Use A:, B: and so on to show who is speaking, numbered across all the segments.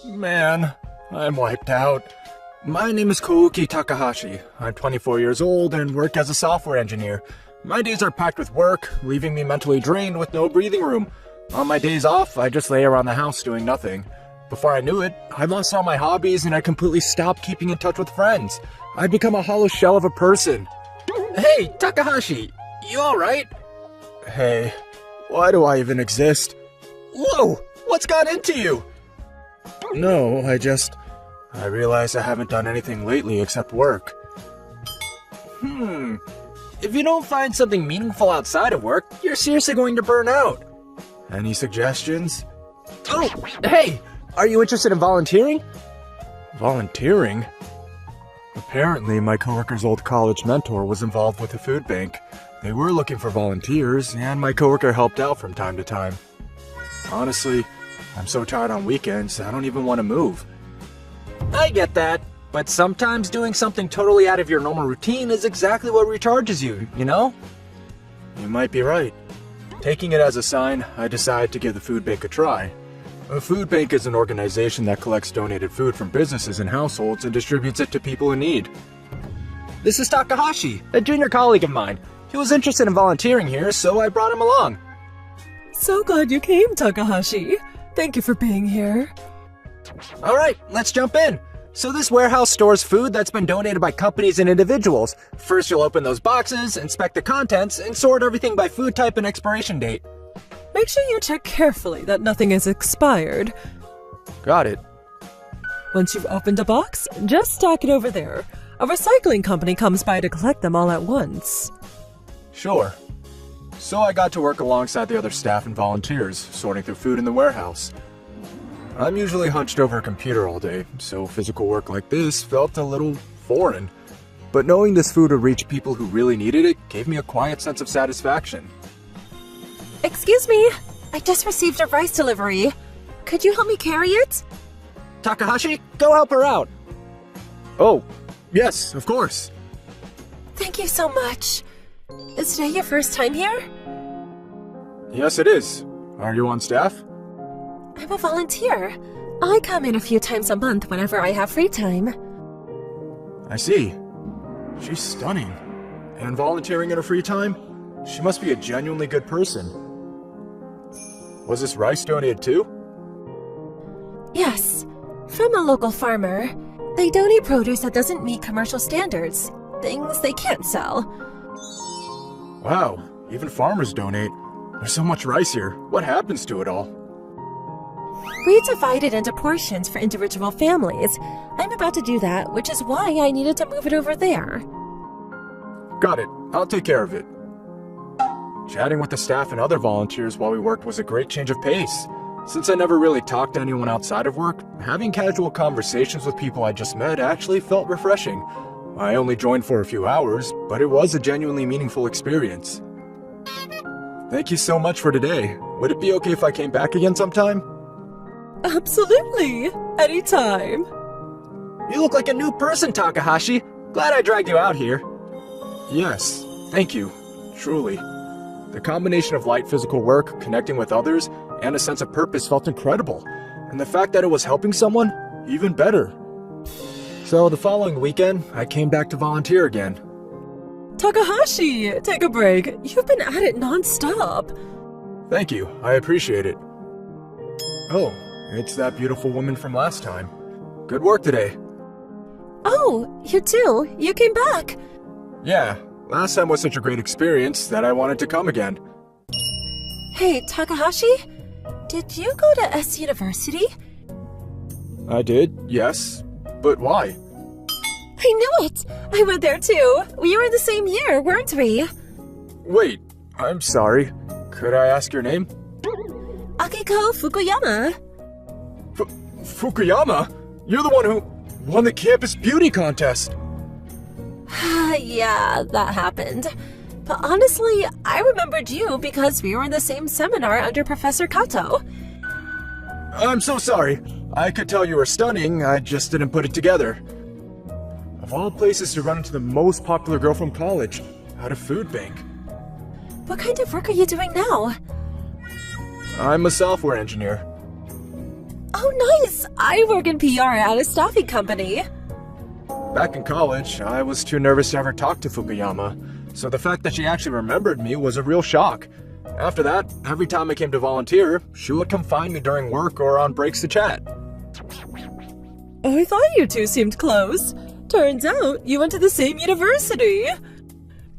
A: Man, I'm wiped out. My name is Kouki Takahashi. I'm 24 years old and work as a software engineer. My days are packed with work, leaving me mentally drained with no breathing room. On my days off, I just lay around the house doing nothing. Before I knew it, I lost all my hobbies and I completely stopped keeping in touch with friends. I'd become a hollow shell of a person. Hey, Takahashi, you alright? Hey, why do I even exist? Whoa, what's got into you? No, I realize I haven't done anything lately except work. If you don't find something meaningful outside of work, you're seriously going to burn out. Any suggestions? Oh, hey, are you interested in volunteering? Volunteering? Apparently, my coworker's old college mentor was involved with a food bank. They were looking for volunteers, and my coworker helped out from time to time. Honestly, I'm so tired on weekends, I don't even want to move. I get that, but sometimes doing something totally out of your normal routine is exactly what recharges you, you know? You might be right. Taking it as a sign, I decided to give the food bank a try. A food bank is an organization that collects donated food from businesses and households and distributes it to people in need. This is Takahashi, a junior colleague of mine. He was interested in volunteering here, so I brought him along.
B: So glad you came, Takahashi. Thank you for being here.
A: Alright, let's jump in. So this warehouse stores food that's been donated by companies and individuals. First you'll open those boxes, inspect the contents, and sort everything by food type and expiration date.
B: Make sure you check carefully that nothing is expired.
A: Got it.
B: Once you've opened a box, just stack it over there. A recycling company comes by to collect them all at once.
A: Sure. So I got to work alongside the other staff and volunteers, sorting through food in the warehouse. I'm usually hunched over a computer all day, so physical work like this felt a little foreign. But knowing this food would reach people who really needed it gave me a quiet sense of satisfaction.
C: Excuse me, I just received a rice delivery. Could you help me carry it?
A: Takahashi, go help her out! Oh, yes, of course.
C: Thank you so much. Is today your first time here?
A: Yes, it is. Are you on staff?
C: I'm a volunteer. I come in a few times a month whenever I have free time.
A: I see. She's stunning. And volunteering in her free time? She must be a genuinely good person. Was this rice donated too?
C: Yes, from a local farmer. They donate produce that doesn't meet commercial standards. Things they can't sell.
A: Wow, even farmers donate. There's so much rice here. What happens to it all?
C: We divide it into portions for individual families. I'm about to do that, which is why I needed to move it over there.
A: Got it. I'll take care of it. Chatting with the staff and other volunteers while we worked was a great change of pace. Since I never really talked to anyone outside of work, having casual conversations with people I just met actually felt refreshing. I only joined for a few hours, but it was a genuinely meaningful experience. Thank you so much for today. Would it be okay if I came back again sometime?
B: Absolutely! Anytime!
A: You look like a new person, Takahashi. Glad I dragged you out here. Yes, thank you. Truly. The combination of light physical work, connecting with others, and a sense of purpose felt incredible. And the fact that it was helping someone, even better. So the following weekend, I came back to volunteer again.
B: Takahashi, take a break. You've been at it non-stop.
A: Thank you, I appreciate it. Oh, it's that beautiful woman from last time. Good work today.
C: Oh, you too? You came back?
A: Yeah, last time was such a great experience that I wanted to come again.
C: Hey, Takahashi? Did you go to S University?
A: I did, yes. But why?
C: I knew it! I went there too. We were in the same year, weren't we?
A: Wait, I'm sorry. Could I ask your name?
C: Akiko Fukuyama.
A: Fukuyama? You're the one who won the campus beauty contest.
C: Yeah, that happened. But honestly, I remembered you because we were in the same seminar under Professor Kato.
A: I'm so sorry. I could tell you were stunning, I just didn't put it together. Of all places to run into the most popular girl from college, at a food bank.
C: What kind of work are you doing now?
A: I'm a software engineer.
C: Oh, nice! I work in PR at a staffing company.
A: Back in college, I was too nervous to ever talk to Fukuyama, so the fact that she actually remembered me was a real shock. After that, every time I came to volunteer, she would come find me during work or on breaks to chat.
B: I thought you two seemed close. Turns out you went to the same university.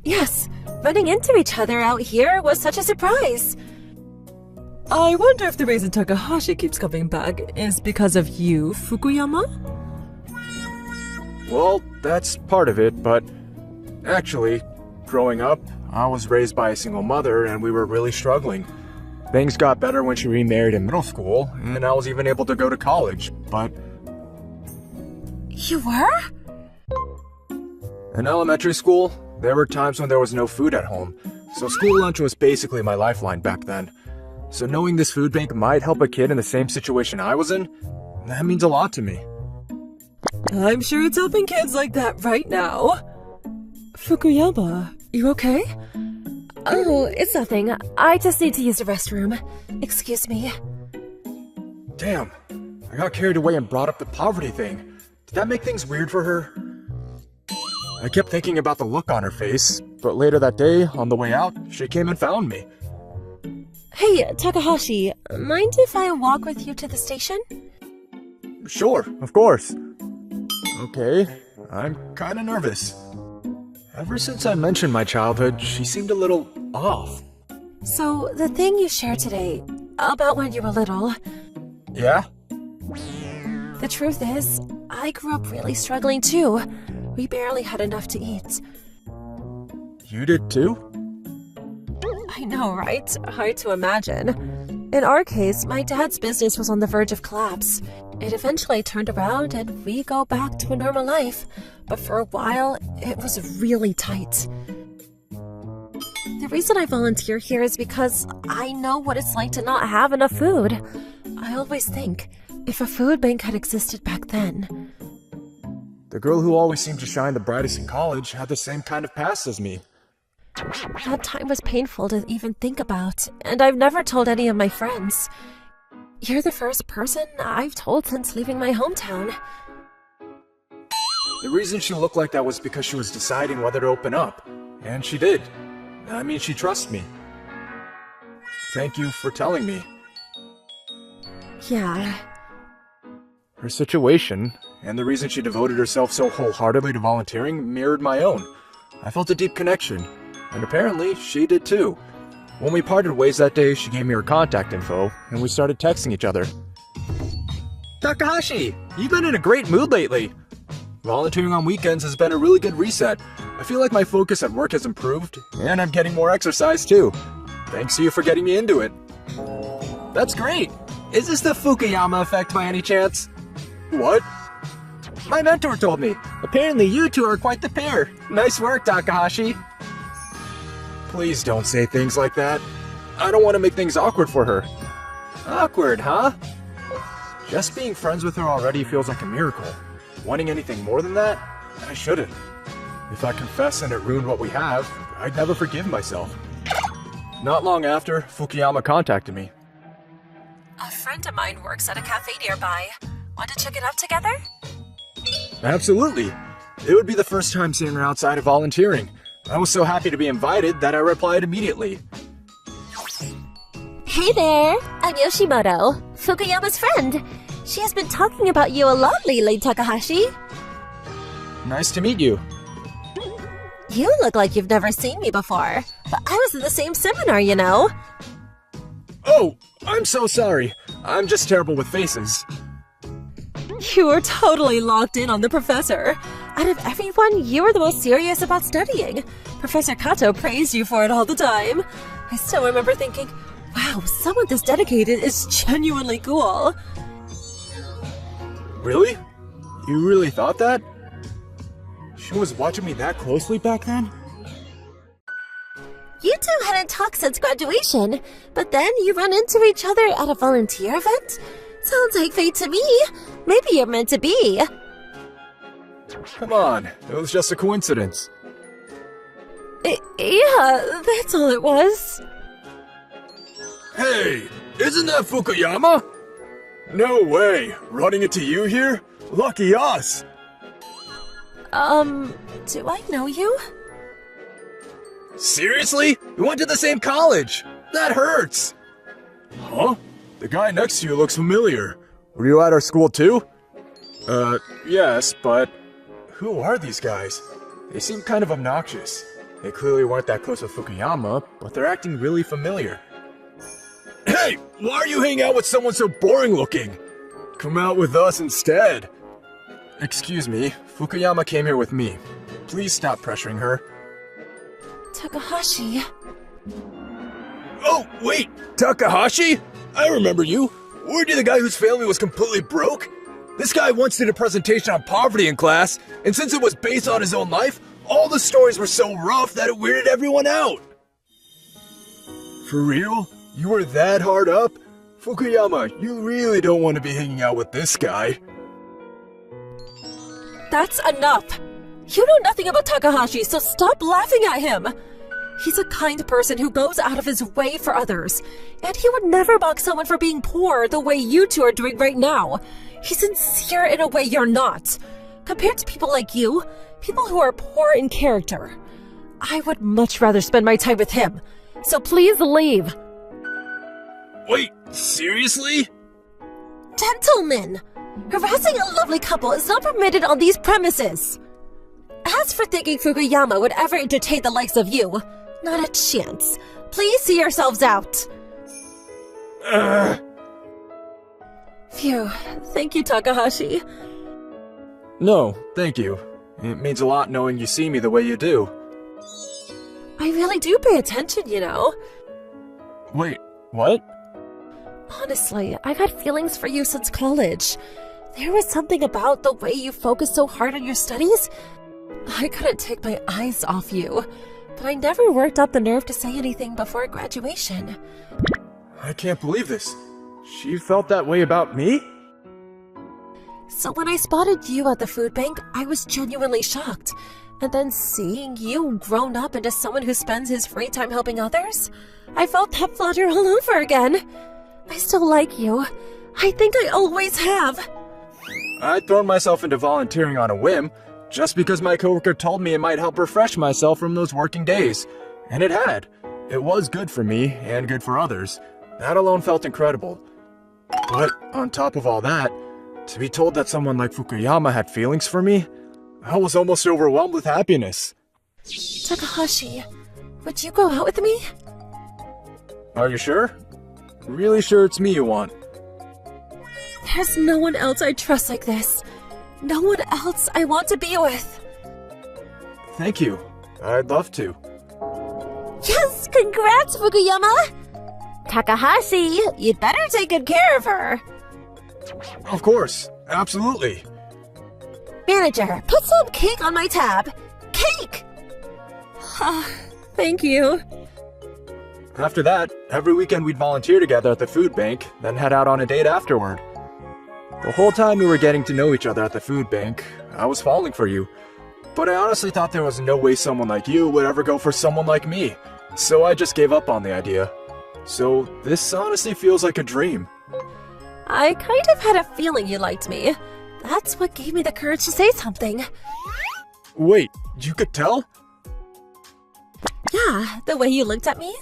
C: Yes, running into each other out here was such a surprise.
B: I wonder if the reason Takahashi keeps coming back is because of you, Fukuyama?
A: Well, that's part of it, but actually, growing up, I was raised by a single mother and we were really struggling. Things got better when she remarried in middle school, and I was even able to go to college, but
C: You were?
A: in elementary school, there were times when there was no food at home, so school lunch was basically my lifeline back then. So knowing this food bank might help a kid in the same situation I was in, that means a lot to me.
B: I'm sure it's helping kids like that right now. Fukuyama, you okay?
C: Oh, it's nothing. I just need to use the restroom. Excuse me.
A: Damn, I got carried away and brought up the poverty thing. Did that make things weird for her? I kept thinking about the look on her face, but later that day, on the way out, she came and found me.
C: Hey, Takahashi, mind if I walk with you to the station?
A: Sure, of course. Okay, I'm kinda nervous. Ever since I mentioned my childhood, she seemed a little off.
C: So, the thing you shared today, about when you were little,
A: Yeah?
C: the truth is, I grew up really struggling too. We barely had enough to eat.
A: You did too?
C: I know, right? Hard to imagine. In our case, my dad's business was on the verge of collapse. It eventually turned around and we go back to a normal life. But for a while, it was really tight. The reason I volunteer here is because I know what it's like to not have enough food. I always think, if a food bank had existed back then.
A: The girl who always seemed to shine the brightest in college had the same kind of past as me.
C: That time was painful to even think about, and I've never told any of my friends. You're the first person I've told since leaving my hometown.
A: The reason she looked like that was because she was deciding whether to open up. And she did. I mean, she trusts me. Thank you for telling me.
C: Yeah.
A: Her situation, and the reason she devoted herself so wholeheartedly to volunteering, mirrored my own. I felt a deep connection, and apparently she did too. When we parted ways that day, she gave me her contact info, and we started texting each other. Takahashi, you've been in a great mood lately. Volunteering on weekends has been a really good reset. I feel like my focus at work has improved, and I'm getting more exercise too. Thanks to you for getting me into it. That's great! Is this the Fukuyama effect by any chance? What? My mentor told me. Apparently you two are quite the pair. Nice work, Takahashi. Please don't say things like that. I don't want to make things awkward for her. Awkward, huh? Just being friends with her already feels like a miracle. Wanting anything more than that? I shouldn't. If I confess and it ruined what we have, I'd never forgive myself. Not long after, Fukuyama contacted me.
C: A friend of mine works at a cafe nearby. Want to check it out together?
A: Absolutely. It would be the first time seeing her outside of volunteering. I was so happy to be invited that I replied immediately.
C: Hey there! I'm Yoshimoto, Fukuyama's friend. She has been talking about you a lot lately, Takahashi.
A: Nice to meet you.
C: You look like you've never seen me before, but I was in the same seminar, you know.
A: Oh, I'm so sorry. I'm just terrible with faces.
B: You were totally locked in on the professor.
C: Out of everyone, you were the most serious about studying. Professor Kato praised you for it all the time. I still remember thinking, wow, someone this dedicated is genuinely cool.
A: Really? You really thought that? She was watching me that closely back then?
C: You two hadn't talked since graduation, but then you run into each other at a volunteer event? Sounds like fate to me. Maybe you're meant to be.
A: Come on, it was just a coincidence.
C: Yeah, that's all it was.
A: Hey, isn't that Fukuyama? No way! Running into you here? Lucky us!
C: Do I know you?
A: Seriously? We went to the same college! That hurts! Huh? The guy next to you looks familiar. Were you at our school too? Yes, but... Who are these guys? They seem kind of obnoxious. They clearly weren't that close with Fukuyama, but they're acting really familiar. Hey! Why are you hanging out with someone so boring looking? Come out with us instead. Excuse me, Fukuyama came here with me. Please stop pressuring her.
C: Takahashi.
A: Oh, wait! Takahashi? I remember you. Weren't you the guy whose family was completely broke? This guy once did a presentation on poverty in class, and since it was based on his own life, all the stories were so rough that it weirded everyone out. For real? You were that hard up? Fukuyama, you really don't want to be hanging out with this guy.
C: That's enough! You know nothing about Takahashi, so stop laughing at him! He's a kind person who goes out of his way for others, and he would never mock someone for being poor the way you two are doing right now. He's sincere in a way you're not. Compared to people like you, people who are poor in character, I would much rather spend my time with him. So please leave.
A: Wait, seriously?
C: Gentlemen, harassing a lovely couple is not permitted on these premises. As for thinking Fukuyama would ever entertain the likes of you, not a chance. Please see yourselves out. Phew, thank you, Takahashi.
A: No, thank you. It means a lot knowing you see me the way you do.
C: I really do pay attention, you know.
A: Wait, what?
C: Honestly, I've had feelings for you since college. There was something about the way you focused so hard on your studies. I couldn't take my eyes off you, but I never worked up the nerve to say anything before graduation.
A: I can't believe this. She felt that way about me?
C: So when I spotted you at the food bank, I was genuinely shocked. And then seeing you grown up into someone who spends his free time helping others, I felt that flutter all over again. I still like you. I think I always have.
A: I'd thrown myself into volunteering on a whim, just because my coworker told me it might help refresh myself from those working days. And it had. It was good for me, and good for others. That alone felt incredible. But on top of all that, to be told that someone like Fukuyama had feelings for me, I was almost overwhelmed with happiness.
C: Takahashi, would you go out with me?
A: Are you sure? Really sure it's me you want?
C: There's no one else I trust like this. No one else I want to be with.
A: Thank you. I'd love to.
C: Yes! Congrats, Fukuyama! Takahashi, you'd better take good care of her.
A: Of course. Absolutely.
C: Manager, put some cake on my tab. Cake! Thank you.
A: After that, every weekend we'd volunteer together at the food bank, then head out on a date afterward. The whole time we were getting to know each other at the food bank, I was falling for you. But I honestly thought there was no way someone like you would ever go for someone like me, so I just gave up on the idea. So this honestly feels like a dream.
C: I kind of had a feeling you liked me. That's what gave me the courage to say something.
A: Wait, you could tell?
C: Yeah, the way you looked at me.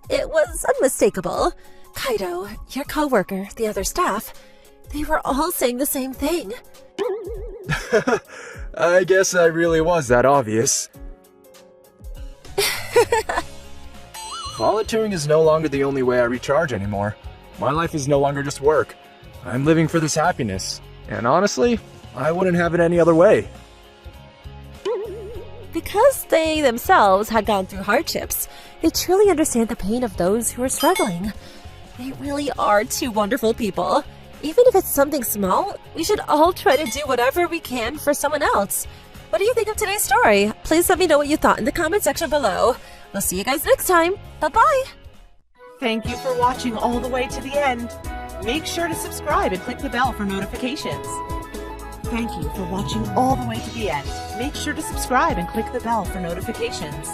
C: It was unmistakable. Kaido, your coworker, the other staff, they were all saying the same thing.
A: I guess I really was that obvious. Volunteering is no longer the only way I recharge anymore. My life is no longer just work. I'm living for this happiness. And honestly, I wouldn't have it any other way.
C: Because they themselves had gone through hardships, they truly understand the pain of those who are struggling. They really are two wonderful people. Even if it's something small, we should all try to do whatever we can for someone else. What do you think of today's story? Please let me know what you thought in the comment section below. We'll see you guys next time. Bye-bye!
D: Thank you for watching all the way to the end. Make sure to subscribe and click the bell for notifications. Thank you for watching all the way to the end. Make sure to subscribe and click the bell for notifications.